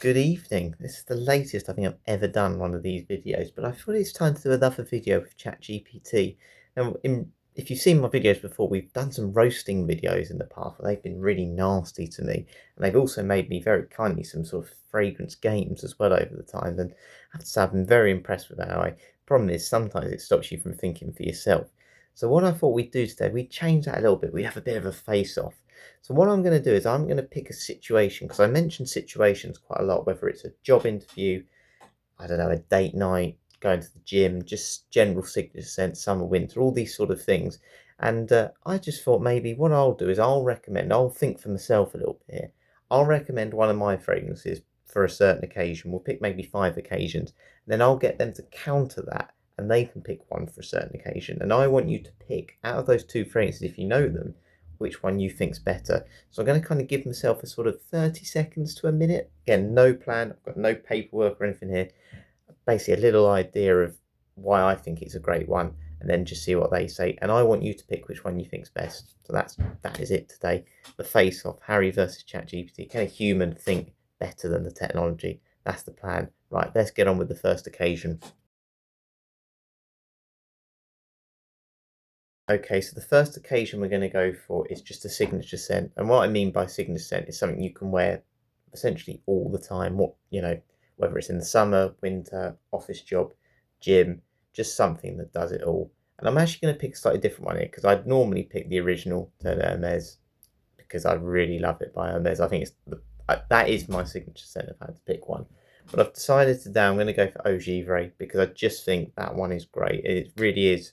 Good evening. This is the latest I think I've ever done one of these videos, but I thought it's time to do another video with ChatGPT. Now, if you've seen my videos before, we've done some roasting videos in the past, and they've been really nasty to me. And they've also made me very kindly some sort of fragrance games as well over the time. And I have to say, I've been very impressed with that. Problem is, sometimes it stops you from thinking for yourself. So what I thought we'd do today, we'd change that a little bit. We have a bit of a face-off. So what I'm going to do is I'm going to pick a situation, because I mentioned situations quite a lot, whether it's a job interview, I don't know, a date night, going to the gym, just general signature scent, summer, winter, all these sort of things. And I just thought maybe what I'll do is I'll think for myself a little bit here. I'll recommend one of my fragrances for a certain occasion. We'll pick maybe 5 occasions. Then I'll get them to counter that, and they can pick one for a certain occasion. And I want you to pick out of those 2 fragrances, if you know them, which one you think's better. So I'm going to kind of give myself a sort of 30 seconds to a minute. Again, no plan. I've got no paperwork or anything here. Basically, a little idea of why I think it's a great one, and then just see what they say. And I want you to pick which one you think's best. So that is it today. The face-off, Harry versus ChatGPT. Can a human think better than the technology? That's the plan. Right, let's get on with the first occasion. Okay, so the first occasion we're going to go for is just a signature scent. And what I mean by signature scent is something you can wear essentially all the time. Whether it's in the summer, winter, office job, gym, just something that does it all. And I'm actually going to pick a slightly different one here, because I'd normally pick the original Terre Hermes, because I really love it by Hermes. I think that is my signature scent if I had to pick one. But I've decided today I'm going to go for Eau Givre, because I just think that one is great. It really is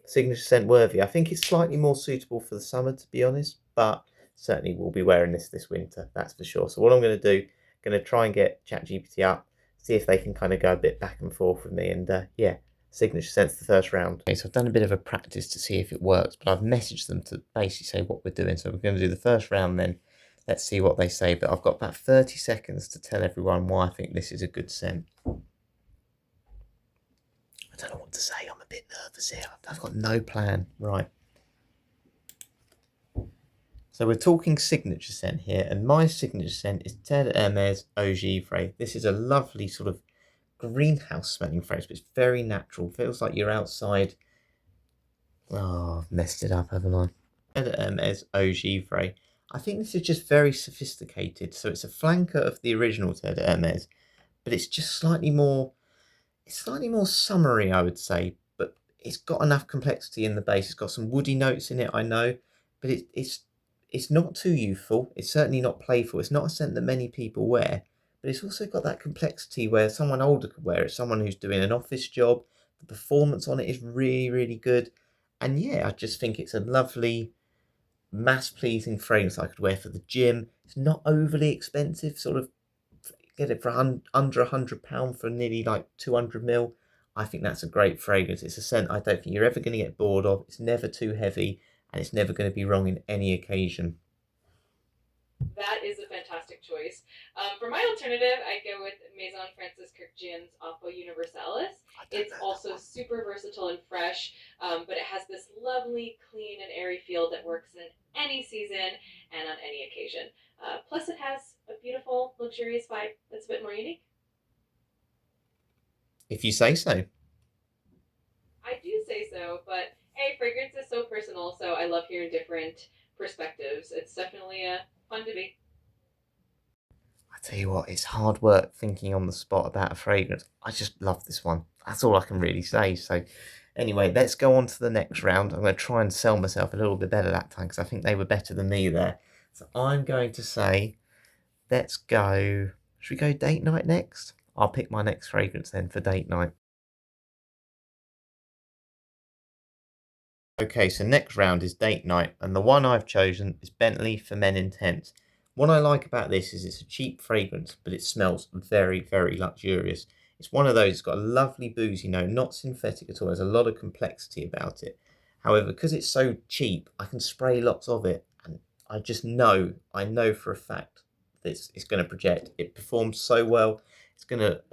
signature scent worthy. I think it's slightly more suitable for the summer, to be honest, but certainly we'll be wearing this winter, that's for sure. So what I'm going to do, I'm going to try and get ChatGPT up, see if they can kind of go a bit back and forth with me, and yeah, signature scent's the first round. Okay, so I've done a bit of a practice to see if it works, but I've messaged them to basically say what we're doing. So we're going to do the first round then. Let's see what they say, but I've got about 30 seconds to tell everyone why I think this is a good scent. I don't know what to say. I'm a bit nervous here. I've got no plan. Right. So we're talking signature scent here, and my signature scent is Terre Hermes Eau Givre. This is a lovely sort of greenhouse smelling fragrance, but it's very natural. Feels like you're outside. Oh, I've messed it up, haven't I? Terre Hermes Eau Givre. I think this is just very sophisticated. So it's a flanker of the original Terre Hermes, but it's just slightly more summery, I would say, but it's got enough complexity in the base. It's got some woody notes in it, I know, but it's not too youthful. It's certainly not playful. It's not a scent that many people wear, but it's also got that complexity where someone older could wear it, someone who's doing an office job. The performance on it is really, really good. And yeah, I just think it's a lovely, mass-pleasing fragrance I could wear for the gym. It's not overly expensive, sort of get it for under £100 for nearly like 200 ml. I think that's a great fragrance. It's a scent I don't think you're ever going to get bored of. It's never too heavy, and it's never going to be wrong in any occasion. That is a fantastic choice. For my alternative, I go with Maison Francis Kurkdjian's Aqua Universalis. It's also super versatile and fresh, but it has this lovely, clean, and airy feel that works in any season and on any occasion. Plus, it has a beautiful, luxurious vibe that's a bit more unique. If you say so. I do say so, but hey, fragrance is so personal, so I love hearing different perspectives. It's definitely fun to be. I tell you what, it's hard work thinking on the spot about a fragrance. I just love this one. That's all I can really say. So anyway, let's go on to the next round. I'm going to try and sell myself a little bit better that time, because I think they were better than me there. So I'm going to say, let's go. Should we go date night next? I'll pick my next fragrance then for date night. Okay, so next round is date night, and the one I've chosen is Bentley for Men Intense. What I like about this is it's a cheap fragrance, but it smells very, very luxurious. It's one of those, it's got a lovely boozy note, not synthetic at all. There's a lot of complexity about it. However, because it's so cheap, I can spray lots of it, and I know for a fact that it's going to project. It performs so well. It's going to,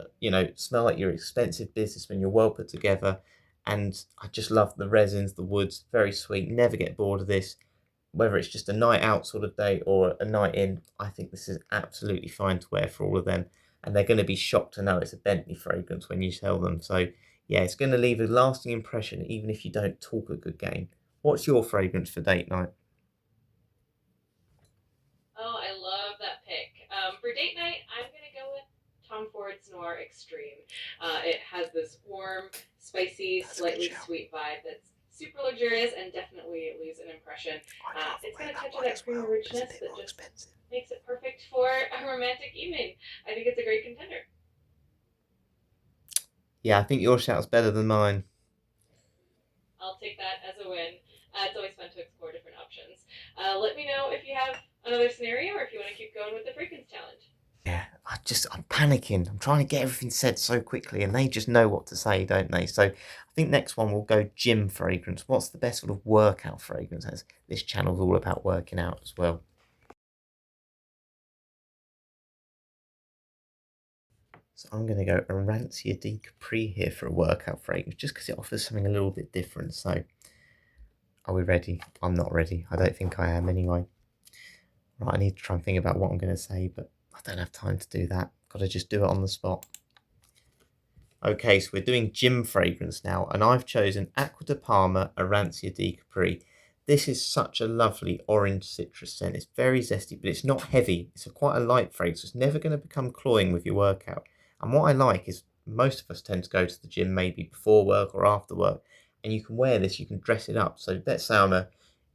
smell like your expensive business when you're well put together. And I just love the resins, the woods, very sweet. Never get bored of this. whether it's just a night out sort of day or a night in, I think this is absolutely fine to wear for all of them. And they're going to be shocked to know it's a Bentley fragrance when you tell them. So yeah, it's going to leave a lasting impression even if you don't talk a good game. What's your fragrance for date night? Oh, I love that pick. For date night, I'm gonna go with Tom Ford's Noir Extreme. It has this warm, spicy, That's a good slightly shout. sweet vibe that's super luxurious and definitely leaves an impression. I'd rather It's wear got a that touch of one that as creamy well, but it's a richness bit that more just expensive. makes it perfect for a romantic evening. I think it's a great contender. Yeah, I think your shout's better than mine. I'll take that as a win. It's always fun to explore different options. Let me know if you have another scenario or if you want to keep going with the fragrance challenge. Yeah, I'm panicking. I'm trying to get everything said so quickly, and they just know what to say, don't they? So I think next one we'll go gym fragrance. What's the best sort of workout fragrance? As this channel's all about working out as well. So I'm going to go Arancia D Capri here for a workout fragrance, just because it offers something a little bit different. So are we ready? I'm not ready. I don't think I am anyway. Right, I need to try and think about what I'm going to say, but I don't have time to do that. Got to just do it on the spot. Okay, so we're doing gym fragrance now, and I've chosen Acqua di Parma Arancia di Capri. This is such a lovely orange citrus scent. It's very zesty, but it's not heavy. It's quite a light fragrance. So it's never going to become cloying with your workout. And what I like is most of us tend to go to the gym maybe before work or after work, and you can wear this, you can dress it up. So let's say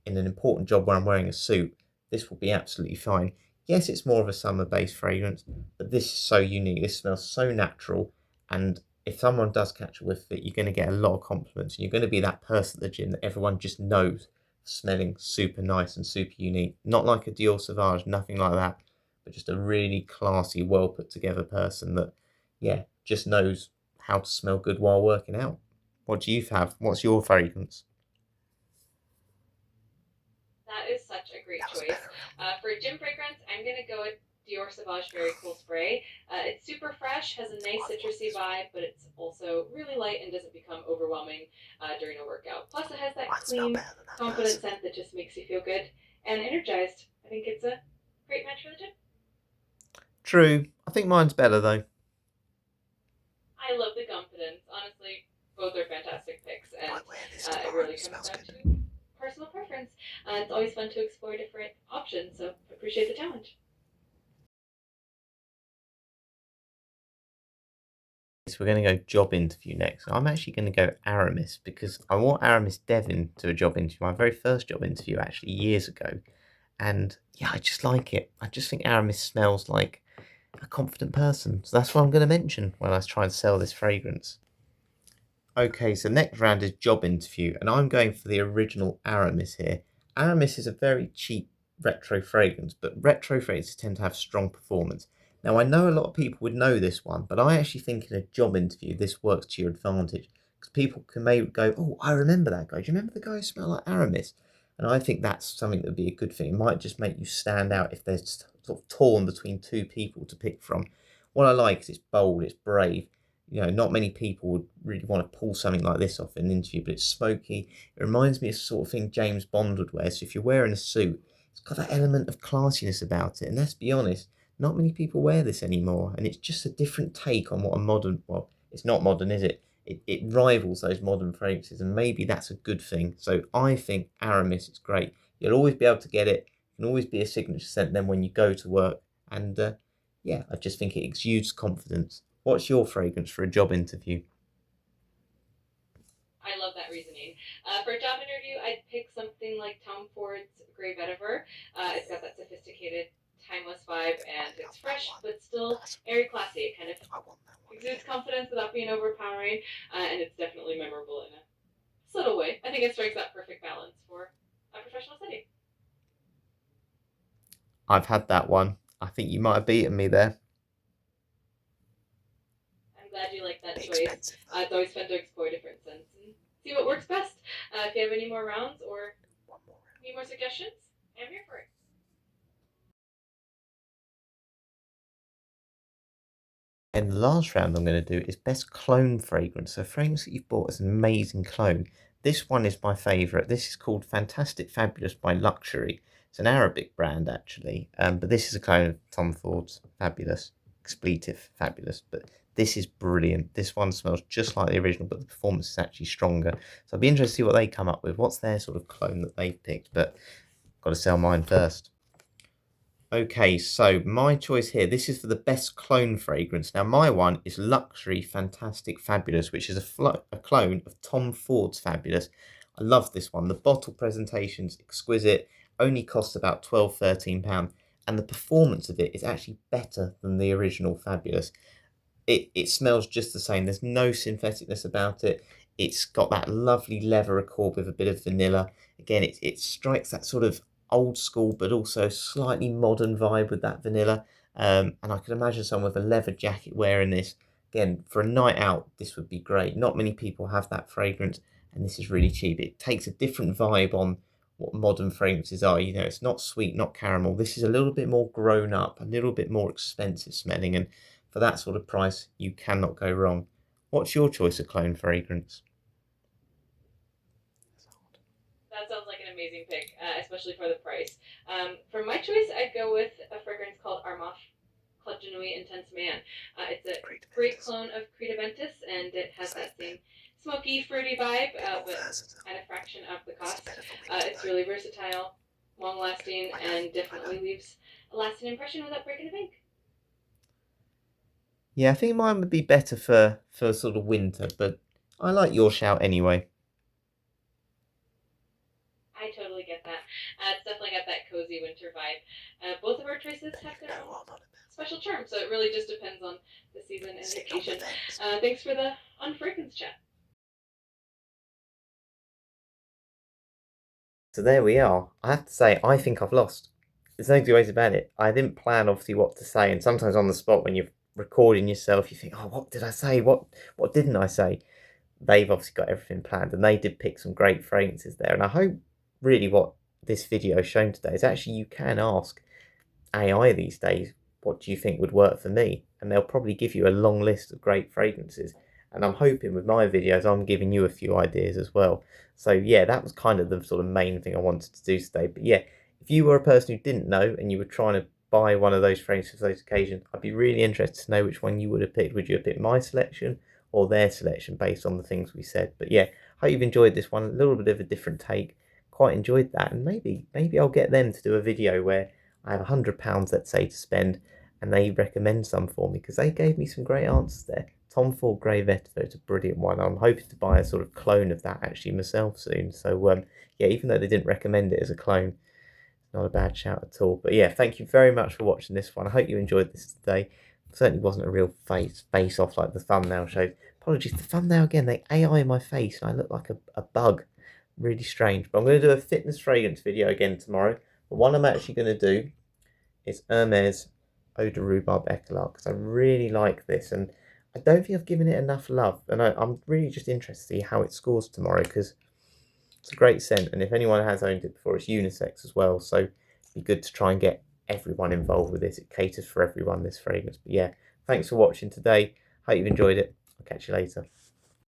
in an important job where I'm wearing a suit, this will be absolutely fine. Yes, it's more of a summer-based fragrance, but this is so unique. This smells so natural, and if someone does catch a whiff of it, you're going to get a lot of compliments, and you're going to be that person at the gym that everyone just knows smelling super nice and super unique. Not like a Dior Sauvage, nothing like that, but just a really classy, well put together person that, yeah, just knows how to smell good while working out. What do you have? What's your fragrance? That is such a great That was choice. better. For a gym fragrance, I'm going to go with Dior Sauvage Very Cool Spray. It's super fresh, has a nice I'd want citrusy this one. vibe, but it's also really light and doesn't become overwhelming during a workout. Plus, it has that I'd smell clean, better than that confident person. scent that just makes you feel good and energized. I think it's a great match for the gym. True. I think mine's better though. I love the confidence. Honestly, both are fantastic picks, and Might wear this it tomorrow. really It comes smells down good. to personal preference. It's always fun to explore different options, so appreciate the challenge. So we're going to go job interview next. I'm actually going to go Aramis because I wore Aramis Devon to a job interview, my very first job interview actually years ago. And yeah, I just like it. I just think Aramis smells like a confident person. So that's what I'm going to mention when I try and sell this fragrance. Okay, so next round is job interview, and I'm going for the original Aramis here. Aramis is a very cheap retro fragrance, but retro fragrances tend to have strong performance. Now, I know a lot of people would know this one, but I actually think in a job interview, this works to your advantage because people can maybe go, "Oh, I remember that guy. Do you remember the guy who smelled like Aramis?" And I think that's something that would be a good thing. It might just make you stand out if there's sort of torn between two people to pick from. What I like is it's bold, it's brave. Not many people would really want to pull something like this off in an interview, but it's smoky. It reminds me of the sort of thing James Bond would wear. So if you're wearing a suit, it's got that element of classiness about it. And let's be honest, not many people wear this anymore. And it's just a different take on what a modern, well, it's not modern, is it? It rivals those modern fragrances, and maybe that's a good thing. So I think Aramis is great. You'll always be able to get it. It can always be a signature scent then when you go to work. And yeah, I just think it exudes confidence. What's your fragrance for a job interview? I love that reasoning. For a job interview, I'd pick something like Tom Ford's Grey Vetiver. It's got that sophisticated, timeless vibe, I and it's love that fresh one. but still That's airy classy. It kind of I want that one exudes here. confidence without being overpowering, and it's definitely memorable in a subtle way. I think it strikes that perfect balance for a professional setting. I've had that one. I think you might have beaten me there. I'm glad you like that Bit choice. expensive though. It's always fun to explore different scents and see what works best. If you have any more rounds or One more. need more suggestions, I'm here for it. And the last round I'm going to do is best clone fragrance. So fragrance that you've bought as an amazing clone. This one is my favourite. This is called Fantastic Fabulous by Luxury. It's an Arabic brand actually, but this is a clone of Tom Ford's Fabulous, expletive Fabulous. But this is brilliant. This one smells just like the original, but the performance is actually stronger. So I'd be interested to see what they come up with. What's their sort of clone that they've picked? But I've got to sell mine first. Okay, so my choice here, this is for the best clone fragrance. Now, my one is Luxury Fantastic Fabulous, which is a clone of Tom Ford's Fabulous. I love this one. The bottle presentation's exquisite, only costs about £12–13, and the performance of it is actually better than the original Fabulous. It smells just the same. There's no syntheticness about it. It's got that lovely leather accord with a bit of vanilla. Again, it strikes that sort of old school but also slightly modern vibe with that vanilla. And I can imagine someone with a leather jacket wearing this. Again, for a night out, this would be great. Not many people have that fragrance, and this is really cheap. It takes a different vibe on what modern fragrances are. You know, it's not sweet, not caramel. This is a little bit more grown up, a little bit more expensive smelling, and for that sort of price, you cannot go wrong. What's your choice of clone fragrance? That sounds like an amazing pick, especially for the price. For my choice, I'd go with a fragrance called Armaf Club de Nuit Intense Man. It's a great clone of Credaventus, and it has that same smoky, fruity vibe, but at a fraction of the cost. It's really versatile, long lasting, and definitely leaves a lasting impression without breaking the bank. Yeah, I think mine would be better for sort of winter, but I like your shout anyway. I totally get that. It's definitely got that cozy winter vibe. Both of our choices have their own special charm, so it really just depends on the season and the occasion. Thanks for the on fragrance chat. So there we are. I have to say, I think I've lost. There's no two ways about it. I didn't plan obviously what to say, and sometimes on the spot when you're recording yourself, you think, oh, what did I say? What didn't I say? They've obviously got everything planned, and they did pick some great fragrances there. And I hope really what this video has shown today is actually you can ask AI these days, what do you think would work for me? And they'll probably give you a long list of great fragrances. And I'm hoping with my videos, I'm giving you a few ideas as well. So yeah, that was kind of the sort of main thing I wanted to do today. But yeah, if you were a person who didn't know and you were trying to buy one of those fragrances for those occasions, I'd be really interested to know which one you would have picked. Would you have picked my selection or their selection based on the things we said? But yeah, hope you've enjoyed this one. A little bit of a different take. Quite enjoyed that. And maybe I'll get them to do a video where I have £100, let's say, to spend, and they recommend some for me because they gave me some great answers there. Tom Ford Grey Vetiver is a brilliant one. I'm hoping to buy a sort of clone of that actually myself soon. So yeah, even though they didn't recommend it as a clone, not a bad shout at all. But yeah, thank you very much for watching this one. I hope you enjoyed this today. It certainly wasn't a real face off like the thumbnail showed. Apologies, the thumbnail again, they AI my face and I look like a bug. Really strange. But I'm going to do a fitness fragrance video again tomorrow. The one I'm actually going to do is Hermes Eau de Rhubarbe Eclat because I really like this and I don't think I've given it enough love, and I'm really just interested to see how it scores tomorrow because it's a great scent, and if anyone has owned it before, it's unisex as well, so it'd be good to try and get everyone involved with this. It caters for everyone, this fragrance. But yeah, thanks for watching today. Hope you've enjoyed it. I'll catch you later.